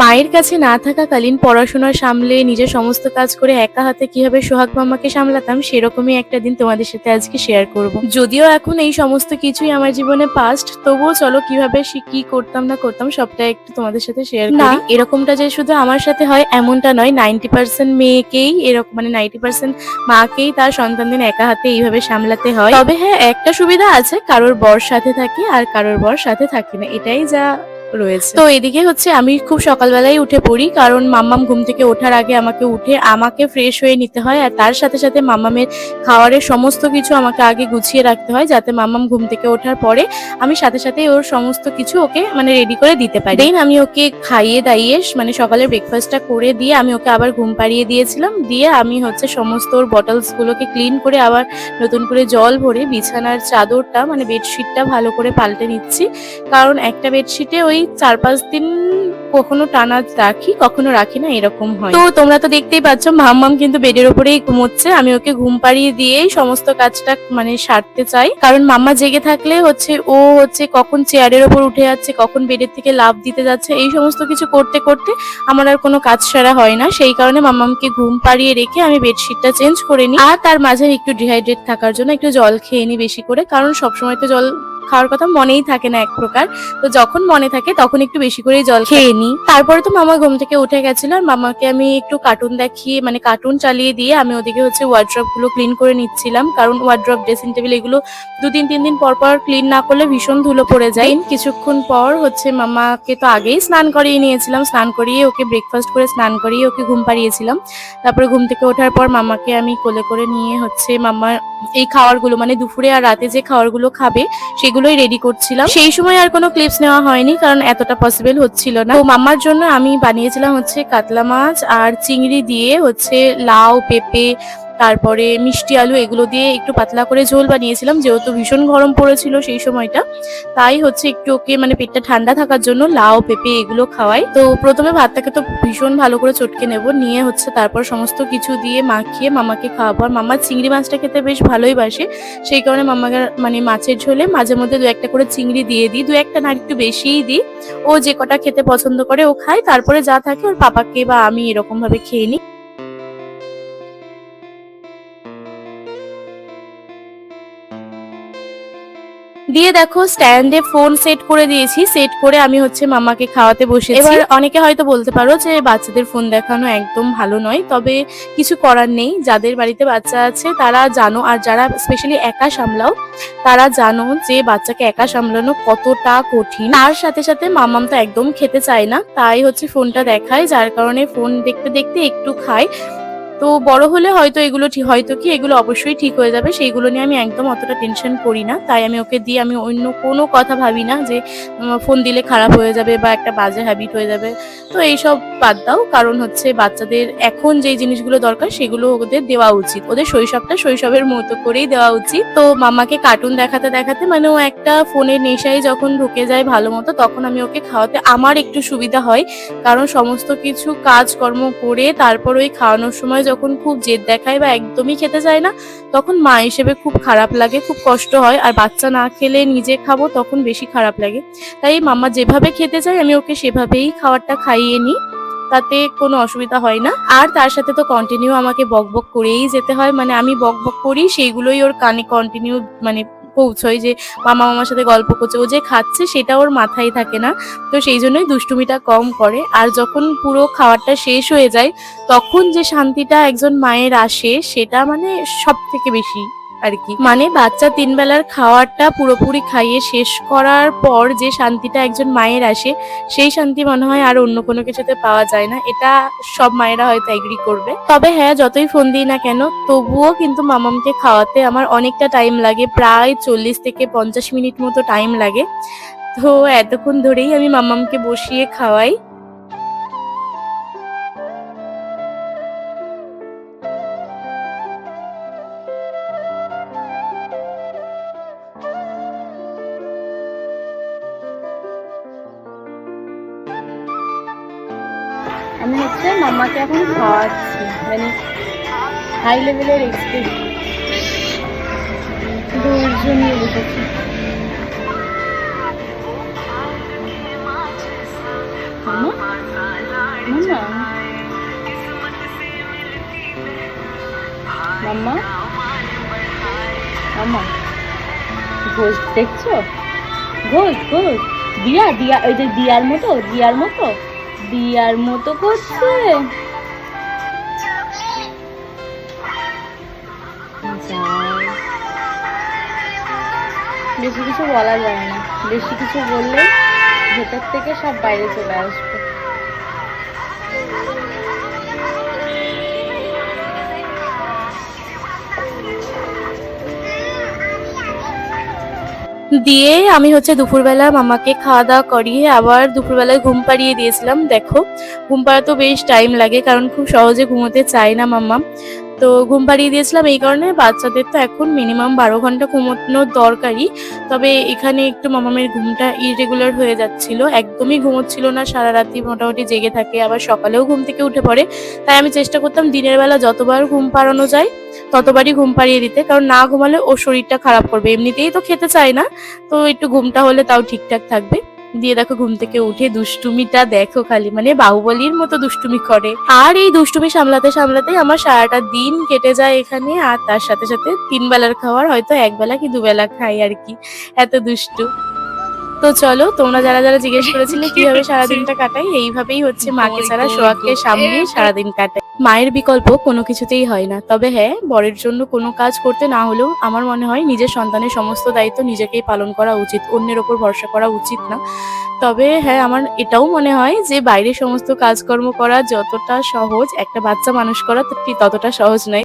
মায়ের কাছে না থাকাকালীন পড়াশোনা সামলে নিজের সমস্ত কাজ করে একা হাতে কিভাবে সোহাগ মাম্মাকে সামলাতাম সেরকমই একটা দিন তোমাদের সাথে আজকে শেয়ার করব। যদিও এখন এই সমস্ত কিছুই আমার জীবনে পাস্ট, তবুও চলো কিভাবে কি করতাম না করতাম সবটা একটু তোমাদের সাথে শেয়ার করি। না, এরকমটা যে শুধু আমার সাথে হয় এমনটা নয়, 90% মেয়েকেই এরকম, মানে 90% মাকেই তার সন্তানদের একা হাতে এইভাবে সামলাতে হয়। তবে হ্যাঁ, একটা সুবিধা আছে, কারোর বর সাথে থাকে আর কারোর বর সাথে থাকে না, এটাই যা রয়েছে। তো এদিকে হচ্ছে আমি খুব সকালবেলায় উঠে পড়ি, কারণ মাম্মাম ঘুম থেকে ওঠার আগে আমাকে ফ্রেশ হয়ে নিতে হয়, আর তার সাথে সাথে মাম্মামের খাওয়ারের সমস্ত কিছু আমাকে আগে গুছিয়ে রাখতে হয়, যাতে মাম্মাম ঘুম থেকে ওঠার পরে আমি সাথে সাথে ওর সমস্ত কিছু ওকে মানে রেডি করে দিতে পারি। দেন আমি ওকে খাইয়ে দাইয়ে মানে সকালের ব্রেকফাস্টটা করে দিয়ে আমি ওকে আবার ঘুম পাড়িয়ে দিয়েছিলাম। দিয়ে আমি হচ্ছে সমস্ত ওর বটলস গুলোকে ক্লিন করে আবার নতুন করে জল ভরে বিছানার চাদরটা মানে বেডশিটটা ভালো করে পাল্টে নিচ্ছি, কারণ একটা বেডশিটে ওই 4-5 দিন কখনো টানা রাখি, কখনো রাখি না, এরকম হয়। তো তোমরা তো দেখতেই পাচ্ছ মাম্মাম কিন্তু বেডের উপরেই ঘুমোচ্ছে। আমি ওকে ঘুম পাড়িয়ে দিয়েই সমস্ত কাজটা মানে সারতে চাই, কারণ মাম্মা জেগে থাকলে ও কখন চেয়ারের ওপর উঠে যাচ্ছে, কখন বেডের থেকে লাফ দিতে যাচ্ছে, এই সমস্ত কিছু করতে করতে আমার আর কোনো কাজ সারা হয় না। সেই কারণে মাম্মামকে ঘুম পাড়িয়ে রেখে আমি বেডশিটটা চেঞ্জ করে নিই, আর তার মাঝে একটু ডিহাইড্রেট থাকার জন্য একটু জল খেয়ে নিই বেশি করে, কারণ সবসময় তো জল খাওয়ার কথা মনেই থাকে না এক প্রকার। তো যখন মনে থাকে তখন একটু বেশি করে জল খেয়ে নিই। তারপরে তো মামা ঘুম থেকে উঠে গেছিল, আর মামাকে আমি একটু কার্টুন দেখিয়ে মানে কার্টুন চালিয়ে দিয়ে আমি ওদিকে ওয়ার্ড্রপ গুলো ক্লিন করে নিচ্ছিলাম, কারণ ওয়ার্ড্রপ, ড্রেসিং টেবিল এগুলো 2-3 দিন পর পর ক্লিন না করলে ভীষণ ধুলো পড়ে যায়। কিছুক্ষণ পর মামাকে তো আগেই স্নান করিয়ে নিয়েছিলাম, স্নান করিয়ে ওকে ব্রেকফাস্ট করে স্নান করিয়ে ওকে ঘুম পাড়িয়েছিলাম। তারপরে ঘুম থেকে ওঠার পর মামাকে আমি কোলে করে নিয়ে মামার এই খাবারগুলো মানে দুপুরে আর রাতে যে খাবারগুলো খাবে সেগুলোই রেডি করছিলাম। সেই সময় আর কোনো ক্লিপস নেওয়া হয়নি, কারণ এতটা পসিবল হচ্ছিল না। তো মাম্মার জন্য আমি বানিয়েছিলাম কাতলা মাছ আর চিংড়ি দিয়ে লাউ, পেঁপে, তারপরে মিষ্টি আলু এগুলো দিয়ে একটু পাতলা করে ঝোল বানিয়েছিলাম, যেহেতু ভীষণ গরম পড়েছিল সেই সময়টা। তাই একটু ওকে মানে পেটটা ঠান্ডা থাকার জন্য লাউ, পেঁপে এগুলো খাওয়াই। তো প্রথমে ভাতটাকে তো ভীষণ ভালো করে চটকে নেব, নিয়ে তারপর সমস্ত কিছু দিয়ে মাখিয়ে মামাকে খাওয়াবো। আর মামা চিংড়ি মাছটা খেতে বেশ ভালোই বাসে, সেই কারণে মামাকে মানে মাছের ঝোলে মাঝে মধ্যে 2-1টা করে চিংড়ি দিয়ে দিই, 2-1টা না একটু বেশিই দিই। ও যে কটা খেতে পছন্দ করে ও খায়, তারপরে যা থাকে ওর পাপাকে বা আমি এরকম ভাবে খেয়ে নিই। দিয়ে দেখো স্ট্যান্ডে ফোন সেট করে দিয়েছি, সেট করে আমি মামাকে খাওয়াতে বসেছি। এবার অনেকে হয়তো বলতে পারো যে বাচ্চাদের ফোন দেখানো একদম ভালো নয়, তবে কিছু করার নেই। যাদের বাড়িতে বাচ্চা আছে তারা জানো, আর যারা স্পেশালি একা সামলাও তারা জানো যে বাচ্চাকে একা সামলানো কতটা কঠিন। তার সাথে সাথে মামাম তো একদম খেতে চায় না, তাই ফোনটা দেখায়, যার কারণে ফোন দেখতে দেখতে একটু খায়। তো বড় হলে হয়তো এগুলো অবশ্যই ঠিক হয়ে যাবে, সেইগুলো নিয়ে আমি একদম অতটা টেনশন করি না। তাই আমি ওকে দিয়ে আমি অন্য কোনো কথা ভাবি না যে ফোন দিলে খারাপ হয়ে যাবে বা একটা বাজে হ্যাবিট হয়ে যাবে। তো এইসব বাদ দাও, কারণ বাচ্চাদের এখন যেই জিনিসগুলো দরকার সেগুলো ওদের দেওয়া উচিত, ওদের শৈশবটা শৈশবের মতো করেই দেওয়া উচিত। তো মামাকে কার্টুন দেখাতে দেখাতে মানে ও একটা ফোনের নেশায় যখন ঢুকে যায় ভালো মতো, তখন আমি ওকে খাওয়াতে আমার একটু সুবিধা হয়, কারণ সমস্ত কিছু কাজকর্ম করে তারপর ওই খাওয়ানোর সময় যখন খুব জেদ দেখায় বা একদমই খেতে চায় না, তখন মা হিসেবে খুব খারাপ লাগে, খুব কষ্ট হয়। আর বাচ্চা না খেলে নিজে খাবো তখন বেশি খারাপ লাগে। তাই মাম্মা যেভাবে খেতে চায় আমি ওকে সেভাবেই খাবারটা খাইয়ে নিই, তাতে কোনো অসুবিধা হয় না। আর তার সাথে তো কন্টিনিউ আমাকে বকবক করেই যেতে হয়, মানে আমি বকবক করি সেইগুলোই ওর কানে কন্টিনিউ মানে পৌঁছয়, যে মামার সাথে গল্প করছে, ও যে খাচ্ছে সেটা ওর মাথায় থাকে না। তো সেই জন্যই দুষ্টুমিটা কম করে। আর যখন পুরো খাবারটা শেষ হয়ে যায় তখন যে শান্তিটা একজন মায়ের আসে সেটা মানে সব থেকে বেশি আর কি। মানে বাচ্চা 3 বেলার খাওয়ারটা পুরোপুরি খাইয়ে শেষ করার পর যে শান্তিটা একজন মায়ের আসে, সেই শান্তি মনে হয় আর অন্য কোনো কিছুতে পাওয়া যায় না। এটা সব মায়েরা হয়তো এগ্রি করবে। তবে হ্যাঁ, যতই ফোন দিই না কেন তবুও কিন্তু মামামকে খাওয়াতে আমার অনেকটা টাইম লাগে, প্রায় 40 থেকে 50 মিনিট মতো টাইম লাগে। তো এতক্ষণ ধরেই আমি মামামকে বসিয়ে খাওয়াই। আমি মামাকে এখন খাওয়াচ্ছি, মানে হাই লেভেলের ধৈর্য নিয়ে বসেছি। মামা মাম্মা, মাম্মা, ঘোষ দেখছো? ঘোষ ঘোষ, দিয়া দিয়া, ওই যে দিয়ার মতো, দিয়ার মতো, দিয়ার মতো করছে। বেশি কিছু বলা যায় না, বেশি কিছু বললে ভেতর থেকে সব বাইরে চলে আসবে। দিয়ে আমি হচ্ছে দুপুরবেলা মামাকে খাওয়া দাওয়া করিয়ে আবার দুপুরবেলায় ঘুম পাড়িয়ে দিয়েছিলাম। দেখো ঘুম পাড়াতেও বেশ টাইম লাগে, কারণ খুব সহজে ঘুমোতে চায় না মাম্মা। তো ঘুম পাড়িয়ে দিয়েছিলাম এই কারণে, বাচ্চাদের তো এখন মিনিমাম 12 ঘন্টা ঘুমোনোর দরকারই। তবে এখানে একটু মামামের ঘুমটা ইররেগুলার হয়ে যাচ্ছিল, একদমই ঘুমোচ্ছিল না, সারা রাতি মোটামুটি জেগে থাকে, আবার সকালেও ঘুম থেকে উঠে পড়ে। তাই আমি চেষ্টা করতাম দিনের বেলা যতবার ঘুম পাড়ানো যায় ততবারই ঘুম পাড়িয়ে দিতে, কারণ না ঘুমালে ওর শরীরটা খারাপ করবে, এমনিতেই তো খেতে চায় না, তো একটু ঘুমটা হলে তাও ঠিকঠাক থাকবে। দিয়ে দেখো ঘুম থেকে উঠে দুষ্টুমিটা দেখো, খালি মানে বাহুবলীর মতো দুষ্টুমি করে। আর এই দুষ্টুমি সামলাতে সামলাতেই আমার সারাটা দিন কেটে যায় এখানে, আর তার সাথে সাথে 3 বেলার খাবার হয়তো 1 বেলা কি 2 বেলা খাই আর কি, এত দুষ্টু। তো চলো, তোমরা যারা যারা জিজ্ঞেস করেছিলে কিভাবে সারাদিনটা কাটাই, এইভাবেই হচ্ছে মাকে ছাড়া সোহাগকে সামলিয়ে সারাদিন কাটাই। মায়ের বিকল্প কোনো কিছুতেই হয় না, তবে হ্যাঁ বরের জন্য কোনো কাজ করতে না হলেও আমার মনে হয় নিজের সন্তানের সমস্ত দায়িত্ব নিজেকেই পালন করা উচিত, অন্যের ওপর ভরসা করা উচিত না। তবে হ্যাঁ আমার এটাও মনে হয় যে বাইরে সমস্ত কাজকর্ম করা যতটা সহজ, একটা বাচ্চা মানুষ করা ততটা সহজ নয়।